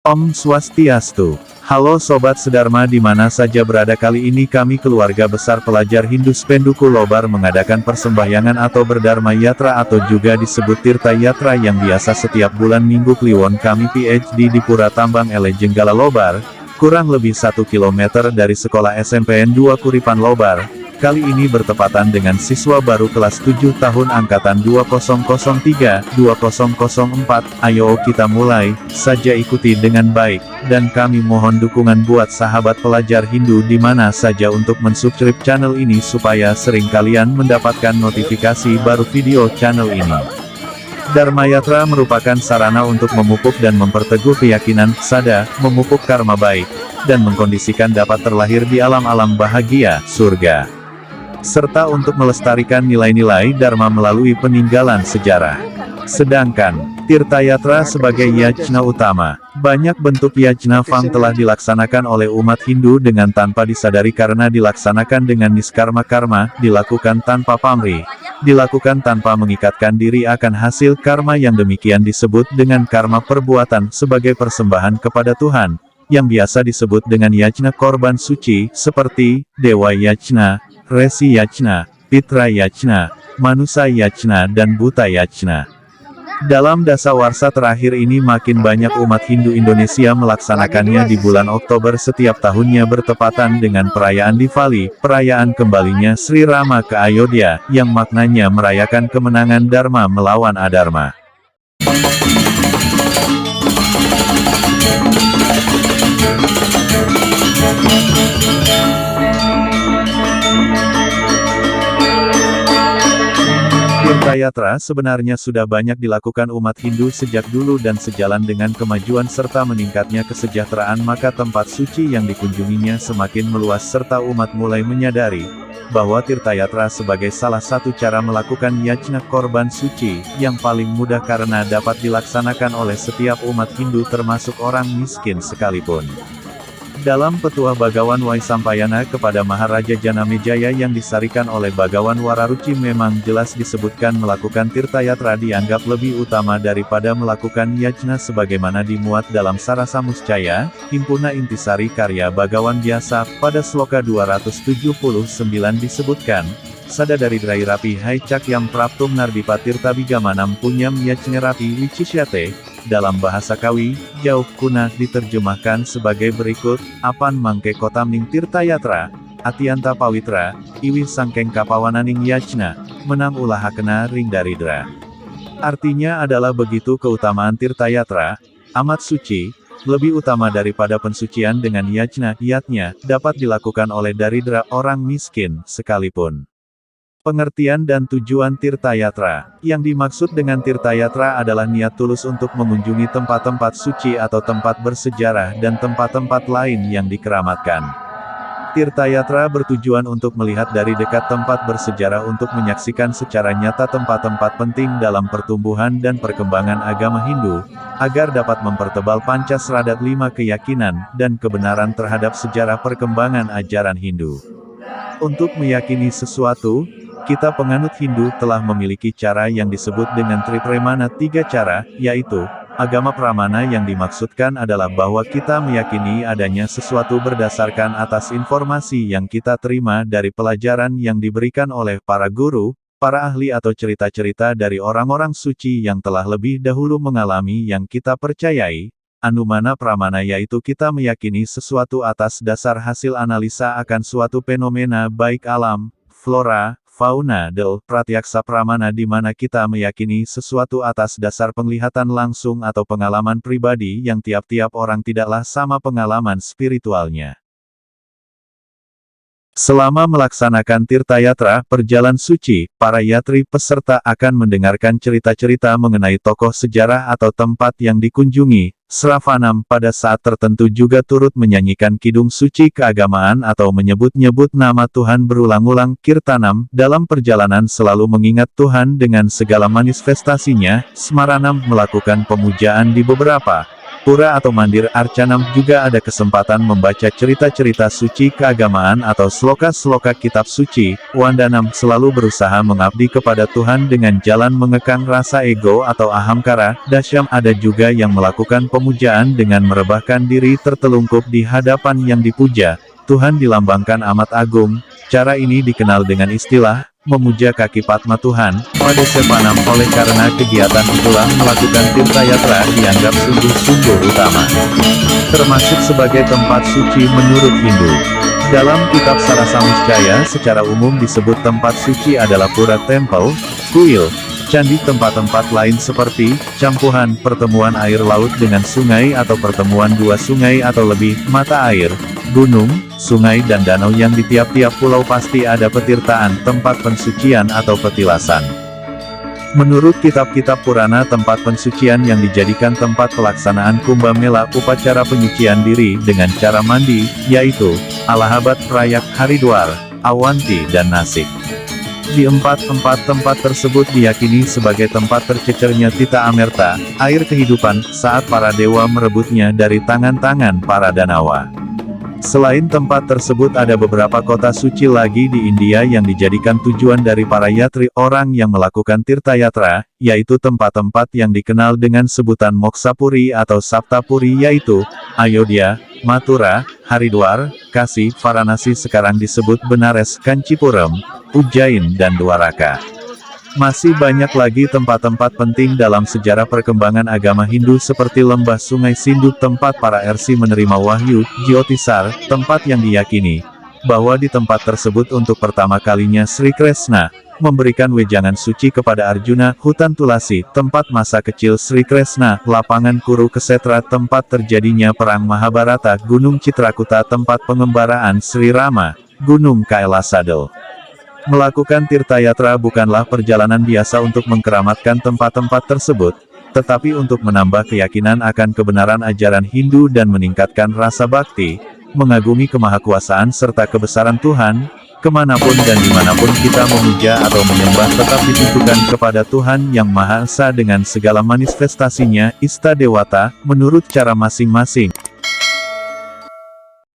Om Swastiastu. Halo Sobat Sedharma di mana saja berada, kali ini kami keluarga besar pelajar Hindu Spenduku Lobar mengadakan persembahyangan atau berdharma yatra atau juga disebut Tirta Yatra yang biasa setiap bulan Minggu Kliwon kami PhD di Pura Tambang Ele Jenggala Lobar, kurang lebih 1 km dari sekolah SMPN 2 Kuripan Lobar. Kali ini bertepatan dengan siswa baru kelas 7 tahun angkatan 2003-2004, ayo kita mulai saja, ikuti dengan baik, dan kami mohon dukungan buat sahabat pelajar Hindu di mana saja untuk mensubscribe channel ini supaya sering kalian mendapatkan notifikasi baru video channel ini. Dharma Yatra merupakan sarana untuk memupuk dan memperteguh keyakinan, sada, memupuk karma baik, dan mengkondisikan dapat terlahir di alam-alam bahagia, surga, serta untuk melestarikan nilai-nilai Dharma melalui peninggalan sejarah. Sedangkan, Tirta Yatra sebagai yajna utama, banyak bentuk yajna fam telah dilaksanakan oleh umat Hindu dengan tanpa disadari karena dilaksanakan dengan niskarma karma, dilakukan tanpa pamrih, dilakukan tanpa mengikatkan diri akan hasil karma yang demikian disebut dengan karma perbuatan sebagai persembahan kepada Tuhan, yang biasa disebut dengan yajna korban suci, seperti Dewa Yajna, Resi Yajna, Pitra Yajna, Manusa Yajna dan Buta Yajna. Dalam dasawarsa terakhir ini makin banyak umat Hindu Indonesia melaksanakannya di bulan Oktober setiap tahunnya bertepatan dengan perayaan Diwali, perayaan kembalinya Sri Rama ke Ayodhya, yang maknanya merayakan kemenangan Dharma melawan Adharma. Tirta Yatra sebenarnya sudah banyak dilakukan umat Hindu sejak dulu dan sejalan dengan kemajuan serta meningkatnya kesejahteraan maka tempat suci yang dikunjunginya semakin meluas serta umat mulai menyadari bahwa Tirta Yatra sebagai salah satu cara melakukan yajna korban suci yang paling mudah karena dapat dilaksanakan oleh setiap umat Hindu termasuk orang miskin sekalipun. Dalam petuah Bagawan Waisampayana kepada Maharaja Janamejaya yang disarikan oleh Bagawan Wararuci memang jelas disebutkan melakukan Tirta Yatra dianggap lebih utama daripada melakukan yajna sebagaimana dimuat dalam Sarasa Muscaya, Himpuna Intisari Karya Bagawan Biasa, pada sloka 279 disebutkan, Sada dari Drairapi Hai Cakyam Praptum Nardipa Tirta Bigamanam Punyam Yajnerapi Wicishyate. Dalam bahasa Kawi, jauh kuna diterjemahkan sebagai berikut, Apan mangke kotamning Tirta Yatra, Atianta Pawitra, Iwih sangkeng kapawananing yajna, menang ulah kena ring daridra. Artinya adalah begitu keutamaan Tirta Yatra, amat suci, lebih utama daripada pensucian dengan yajna, yatnya, dapat dilakukan oleh daridra orang miskin, sekalipun. Pengertian dan tujuan Tirta Yatra. Yang dimaksud dengan Tirta Yatra adalah niat tulus untuk mengunjungi tempat-tempat suci atau tempat bersejarah dan tempat-tempat lain yang dikeramatkan. Tirta Yatra bertujuan untuk melihat dari dekat tempat bersejarah untuk menyaksikan secara nyata tempat-tempat penting dalam pertumbuhan dan perkembangan agama Hindu, agar dapat mempertebal Pancasradat 5 keyakinan dan kebenaran terhadap sejarah perkembangan ajaran Hindu. Untuk meyakini sesuatu, kita penganut Hindu telah memiliki cara yang disebut dengan Tripramana, 3 cara, yaitu, agama Pramana yang dimaksudkan adalah bahwa kita meyakini adanya sesuatu berdasarkan atas informasi yang kita terima dari pelajaran yang diberikan oleh para guru, para ahli atau cerita-cerita dari orang-orang suci yang telah lebih dahulu mengalami yang kita percayai. Anumana Pramana yaitu kita meyakini sesuatu atas dasar hasil analisa akan suatu fenomena baik alam, flora, fauna del Pratyaksa Pramana di mana kita meyakini sesuatu atas dasar penglihatan langsung atau pengalaman pribadi yang tiap-tiap orang tidaklah sama pengalaman spiritualnya. Selama melaksanakan Tirta Yatra, perjalan suci, para yatri peserta akan mendengarkan cerita-cerita mengenai tokoh sejarah atau tempat yang dikunjungi. Sravanam pada saat tertentu juga turut menyanyikan kidung suci keagamaan atau menyebut-nyebut nama Tuhan berulang-ulang. Kirtanam, dalam perjalanan selalu mengingat Tuhan dengan segala manifestasinya. Smaranam, melakukan pemujaan di beberapa pura atau mandir arcanam juga ada kesempatan membaca cerita-cerita suci keagamaan atau sloka-sloka kitab suci. Wandanam selalu berusaha mengabdi kepada Tuhan dengan jalan mengekang rasa ego atau ahamkara. Dasyam ada juga yang melakukan pemujaan dengan merebahkan diri tertelungkup di hadapan yang dipuja. Tuhan dilambangkan amat agung. Cara ini dikenal dengan istilah memuja kaki Padma Tuhan. Pada Sepanam oleh karena kegiatan itulah melakukan tirtayatra dianggap sungguh-sungguh utama, termasuk sebagai tempat suci menurut Hindu. Dalam kitab Sarasamujaya secara umum disebut tempat suci adalah pura temple, kuil, candi. Tempat-tempat lain seperti campuhan, pertemuan air laut dengan sungai atau pertemuan dua sungai atau lebih, mata air, gunung, sungai dan danau yang di tiap-tiap pulau pasti ada petirtaan, tempat pensucian atau petilasan. Menurut kitab-kitab Purana, tempat pensucian yang dijadikan tempat pelaksanaan Kumbha Mela upacara penyucian diri dengan cara mandi, yaitu Allahabad, Prayak, Haridwar, Awanti dan Nasik. Di empat-empat tempat tersebut diyakini sebagai tempat tercecernya Tita Amerta, air kehidupan, saat para dewa merebutnya dari tangan-tangan para Danawa. Selain tempat tersebut ada beberapa kota suci lagi di India yang dijadikan tujuan dari para yatri, orang yang melakukan tirtayatra, yaitu tempat-tempat yang dikenal dengan sebutan Moksapuri atau Saptapuri, yaitu Ayodhya, Mathura, Haridwar, Kashi, Varanasi sekarang disebut Benares, Kanchipuram, Ujjain dan Dwaraka. Masih banyak lagi tempat-tempat penting dalam sejarah perkembangan agama Hindu seperti lembah Sungai Sindhu, tempat para Rsi menerima wahyu, Jyotisar, tempat yang diyakini bahwa di tempat tersebut untuk pertama kalinya Sri Krishna memberikan wejangan suci kepada Arjuna. Hutan Tulasi, tempat masa kecil Sri Krishna. Lapangan Kurukshetra, tempat terjadinya perang Mahabharata. Gunung Citrakuta, tempat pengembaraan Sri Rama. Gunung Kailasadil. Melakukan tirtayatra bukanlah perjalanan biasa untuk mengkeramatkan tempat-tempat tersebut, tetapi untuk menambah keyakinan akan kebenaran ajaran Hindu dan meningkatkan rasa bakti, mengagumi kemahakuasaan serta kebesaran Tuhan. Kemanapun dan dimanapun kita memuja atau menyembah tetap ditujukan kepada Tuhan Yang Maha Esa dengan segala manifestasinya, Ista Dewata, menurut cara masing-masing.